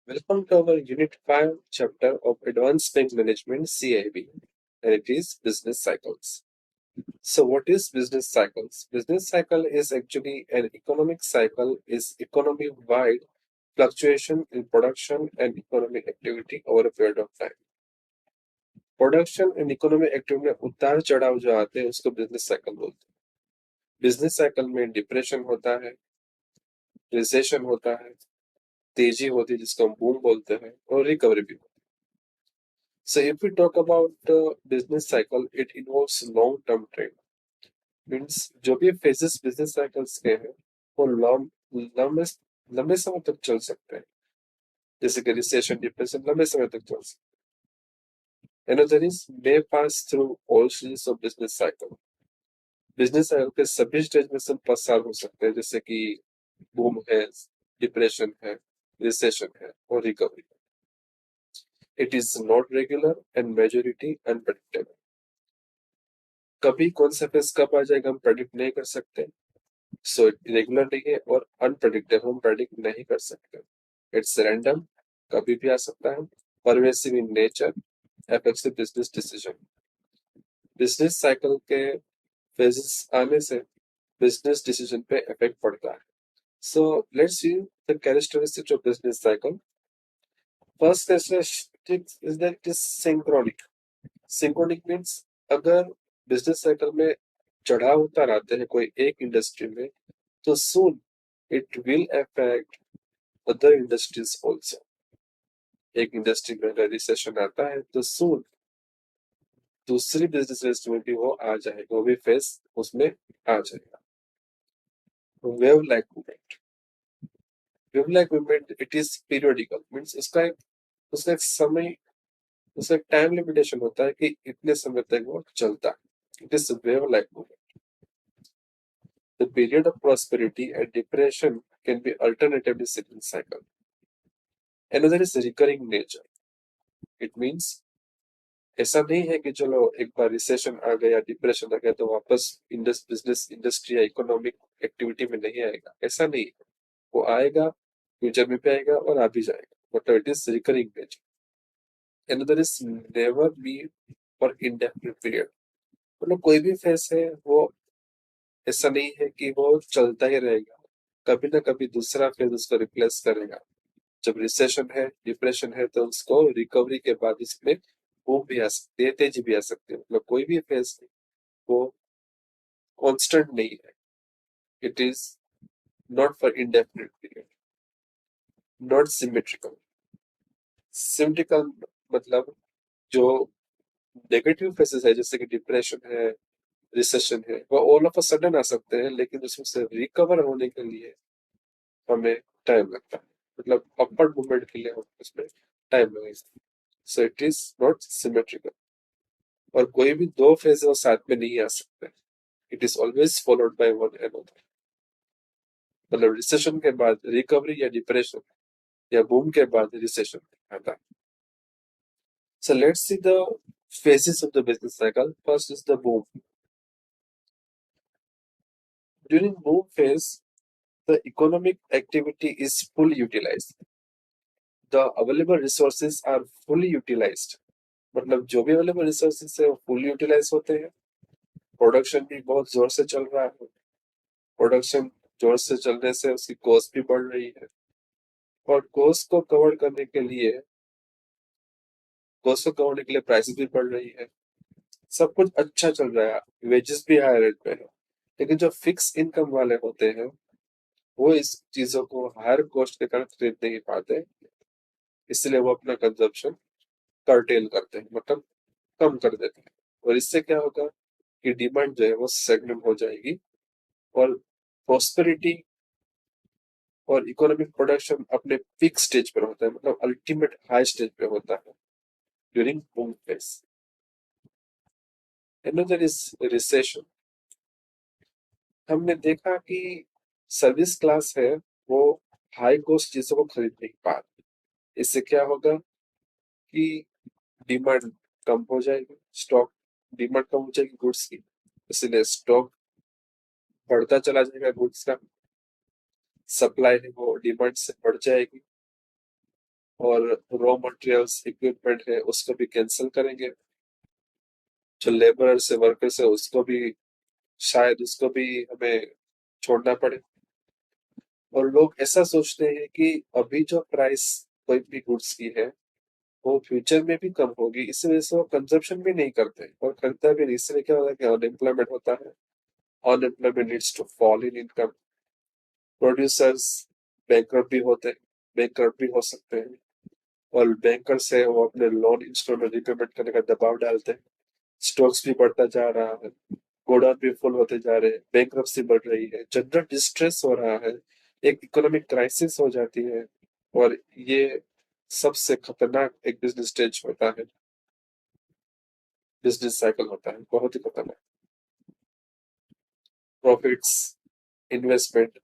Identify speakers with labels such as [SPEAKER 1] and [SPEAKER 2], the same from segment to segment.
[SPEAKER 1] Welcome to our Unit 5 chapter of Advanced Bank Management CIB, and it is business cycles. So what is business cycles? Business cycle is actually an economic cycle, is economy-wide fluctuation in production and economic activity over a period of time. Production and economic activity में उतार चढ़ाव जो आते हैं उसको business cycle बोलते हैं। Business cycle में डिप्रेशन होता है, रिसेशन होता है, तेजी होती है जिसको हम बूम बोलते हैं, और रिकवरी भी होती है। So if we talk about business cycle, it involves long term trend. Means जो भी phases business cycles के हैं वो लंबे लंबे समय तक चल सकते हैं, जैसे कि रिसेशन डिप्रेशन लंबे समय तक चल सकते हैं। Another is may pass through all stages of business cycle. Business cycle के सभी स्टेज में सब पसार हो सकते हैं, जैसे कि बूम है, डिप्रेशन है, रिसेशन है और recovery. It is not regular and majority unpredictable. कभी कौन सा फेज कब आ जाएगा हम प्रेडिक्ट नहीं कर सकते। सो रेगुलर नहीं है और अनप्रेडिक्टेबल, हम प्रेडिक्ट नहीं कर सकते। इट्स रैंडम, कभी भी आ सकता है। Pervasive in nature, affects the business decision. Business cycle के फेजेस आने से बिजनेस डिसीजन पे इफेक्ट पड़ता है। So let's see the characteristics of business cycle. First characteristic is that it is synchronic. Synchronic means अगर बिजनेस साइकिल में चढ़ाव उतार आते हैं कोई एक इंडस्ट्री में, तो soon it will affect other industries also. एक इंडस्ट्री में अगर रिसेशन आता है तो soon दूसरी बिजनेस इंडस्ट्री में भी वो आ जाएगा, वो भी फेस उसमें आ जाएगा। Wave like movement, wave like movement it is periodical, means उसका एक समय, उसका एक टाइम लिमिटेशन होता है कि इतने समय तक वो चलता है। It is wave like movement. The period of prosperity and depression can be alternatively seen in cycle. Another is recurring nature. It means ऐसा नहीं है कि चलो एक बार रिसेशन आ गया, डिप्रेशन आ गया तो वापस बिजनेस इंडस्ट्री या इकोनॉमिक एक्टिविटी में नहीं आएगा। ऐसा नहीं है, वो आएगा, फ्यूचर में भी आएगा और आ भी जाएगा। मतलब it is recurring nature. Another is never be for indefinite period. मतलब कोई भी फेस है वो ऐसा नहीं है कि वो चलता ही रहेगा, कभी ना कभी दूसरा फेज उसको रिप्लेस करेगा। जब रिसेशन है, डिप्रेशन है, तो उसको रिकवरी के बाद इसमें बूम भी आ सकती है, तेजी भी आ सकती है। मतलब कोई भी फेज वो कांस्टेंट नहीं है। It is not for indefinite period, not symmetrical. Symmetrical मतलब जो नेगेटिव फेसेस है, जैसे कि डिप्रेशन है, रिसेशन है, वो ऑल ऑफ अ सडन आ सकते हैं, लेकिन उसमें से रिकवर होने के लिए हमें टाइम लगता है। मतलब अपवर्ड मूवमेंट के लिए उसमें टाइम लगेगा। So it is not symmetrical. और कोई भी दो फेज वो साथ में नहीं आ सकते। It is always followed by one another. मतलब रिसेशन के बाद रिकवरी या डिप्रेशन, या बूम के बाद रिसेशन आता है। So let's see the phases of the business cycle. First is the boom. During boom phase, the economic activity is fully utilized. The available resources are fully utilized. मतलब जो भी available resources है वो full utilise होते हैं। Production भी बहुत जोर से चल रहा है। प्रोडक्शन जोर से चलने से उसकी कॉस्ट भी बढ़ रही है, और कॉस्ट को कवर करने के लिए, कॉस्ट को कवर करने के लिए प्राइसेस भी बढ़ रही है। सब कुछ अच्छा चल रहा है, वेजेस भी हाई रेट पे है। लेकिन जो फिक्स इनकम वाले होते हैं वो इस चीजों को हायर कॉस्ट के कारण खरीद नहीं पाते, इसलिए वो अपना कंजप्शन कर्टेल करते हैं, मतलब कम कर देते हैं। और इससे क्या होगा कि डिमांड जो है वो स्टैग्नेंट हो जाएगी, और प्रॉस्पेरिटी और इकोनॉमिक प्रोडक्शन अपने पीक स्टेज पर होता है, मतलब अल्टीमेट हाई स्टेज पे होता है during boom phase. Another is recession. हमने देखा कि सर्विस क्लास है वो हाई कॉस्ट चीजों को खरीद नहीं पा रही। इससे क्या होगा कि डिमांड कम हो जाएगी, स्टॉक, डिमांड कम हो जाएगी गुड्स की, इसलिए स्टॉक बढ़ता चला जाएगा गुड्स का। सप्लाई है वो डिमांड से बढ़ जाएगी, और रॉ मटेरियल्स इक्विपमेंट है उसको भी कैंसिल करेंगे। जो लेबरर्स है वर्कर्स है उसको भी शायद उसको भी हमें छोड़ना पड़े। और लोग ऐसा सोचते हैं कि अभी जो प्राइस कोई भी गुड्स की है वो फ्यूचर में भी कम होगी, इस वजह से वो कंजप्शन भी नहीं करते और खरीदता भी नहीं। इसलिए क्या होता है कि अनएम्प्लॉयमेंट होता है। Unemployment leads to fall in income. Producers bankrupt भी होते हैं, बैंकरप्ट भी हो सकते हैं। और बैंकर्स है वो अपने लोन इंस्टॉलमेंट रिपेमेंट करने का दबाव डालते हैं। स्टॉक्स भी बढ़ता जा रहा है, गोडाउन भी फुल होते जा रहे हैं, बैंकरप्सी बढ़ रही है, जनरल डिस्ट्रेस हो रहा है, एक इकोनॉमिक क्राइसिस हो जाती है। और ये सबसे खतरनाक एक बिजनेस स्टेज होता है, बिजनेस साइकिल होता है, बहुत ही खतरनाक। प्रॉफिट्स, इन्वेस्टमेंट,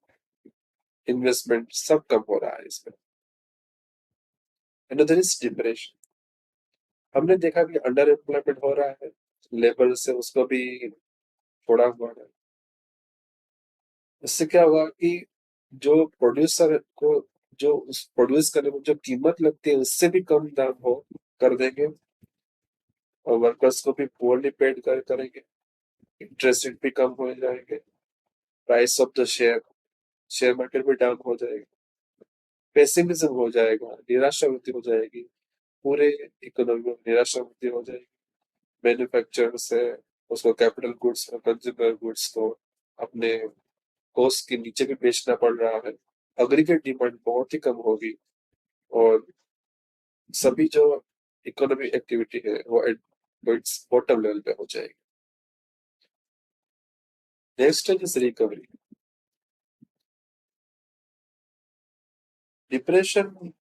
[SPEAKER 1] इन्वेस्टमेंट सब कम हो रहा है इसमें। Another is depression. हमने देखा कि अंडर एम्प्लॉयमेंट हो रहा है, लेबर से उसको भी छोड़ा हुआ है। इससे क्या होगा कि जो प्रोड्यूसर को जो उस प्रोड्यूस करने में जो कीमत लगती है उससे भी कम दाम हो कर देंगे। और वर्कर्स को भी पुअरली पेड करेंगे। इंटरेस्ट रेट भी कम हो जाएंगे। Price of the share, share market भी डाउन हो जाएगी। पेसिमिज्म हो जाएगा, निराशावृत्ति हो जाएगी, पूरे इकोनॉमी में निराशावृत्ति हो जाएगी। मैन्युफैक्चरर से उसको कैपिटल गुड्स और कंज्यूमर गुड्स को अपने कॉस्ट के नीचे भी बेचना पड़ रहा है। एग्रीगेट डिमांड बहुत ही कम होगी और सभी जो इकोनॉमी एक्टिविटी है वो इट्स बॉटम लेवल पे हो जाएगी। नेक्स्ट है जिस रिकवरी। डिप्रेशन,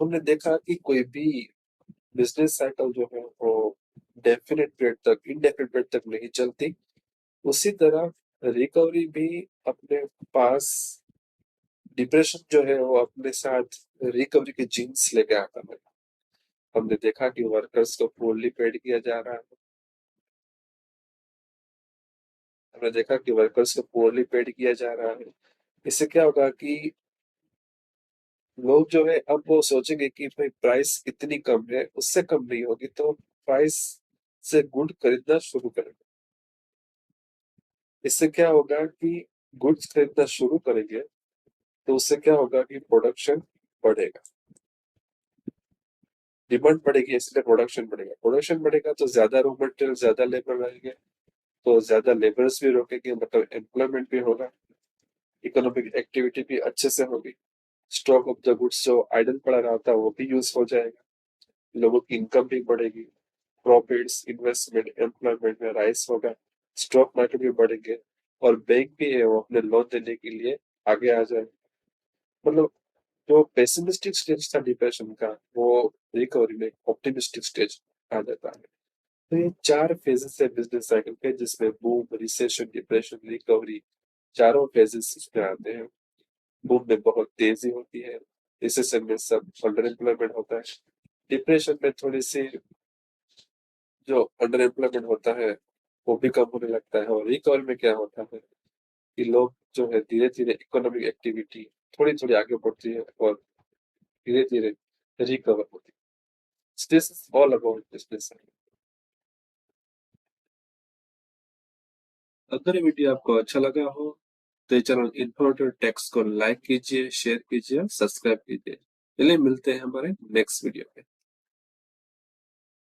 [SPEAKER 1] हमने देखा कि कोई भी बिजनेस साइकिल जो है वो डेफिनेट पीरियड तक, इनडेफिनेट पीरियड तक नहीं चलती। उसी तरह रिकवरी भी अपने पास डिप्रेशन जो है वो अपने साथ रिकवरी के जीन्स लेके आता है। हमने देखा कि वर्कर्स को पोरली पेड किया जा रहा है। हमने देखा कि वर्कर्स को पोरली पेड किया जा रहा है। इससे क्या होगा कि लोग जो है अब वो सोचेंगे कि भाई प्राइस इतनी कम है, उससे कम नहीं होगी तो प्राइस से गुड खरीदना शुरू करेंगे। इससे क्या होगा कि गुड्स खरीदना शुरू करेंगे तो उससे क्या होगा कि प्रोडक्शन बढ़ेगा। डिमांड बढ़ेगी इसलिए प्रोडक्शन बढ़ेगा, प्रोडक्शन बढ़ेगा तो ज्यादा रॉ मटेरियल, ज्यादा लेबर लगेंगे, तो ज्यादा लेबर्स भी रोकेंगे, मतलब एम्प्लॉयमेंट भी होगा, इकोनॉमिक एक्टिविटी भी अच्छे से होगी। स्टॉक ऑफ द गुड्स जो आइडल पड़ा रहा था वो भी यूज हो जाएगा, लोगों की इनकम भी बढ़ेगी, प्रॉफिट्स, इन्वेस्टमेंट, एम्प्लॉयमेंट में राइस होगा, स्टॉक मार्केट भी बढ़ेंगे और बैंक भी है वो अपने लोन देने के लिए आगे आ जाए। मतलब जो पेसिमिस्टिक स्टेज था डिप्रेशन का वो रिकवरी में ऑप्टिमिस्टिक स्टेज आ जाता है। तो ये चार फेजेस है बिजनेस साइकिल के, जिसमें बूम, रिसेशन, डिप्रेशन, रिकवरी, चारों फेजेस इसमें आते हैं। बूम में बहुत तेजी होती है, रिसेशन में सब अंडर एम्प्लॉयमेंट होता है, डिप्रेशन में थोड़ी सी जो अंडर एम्प्लॉयमेंट होता है वो भी कम होने लगता है। और रिकवरी में क्या होता है कि लोग जो है धीरे धीरे इकोनॉमिक एक्टिविटी थोड़ी थोड़ी आगे बढ़ती है और धीरे धीरे रिकवर होती है। This is all about business. अगर ये वीडियो आपको अच्छा लगा हो तो ये चैनल इन्फॉर्मेटिव टेक्स्ट को लाइक कीजिए, शेयर कीजिए, सब्सक्राइब कीजिए। चलिए मिलते हैं हमारे नेक्स्ट वीडियो में।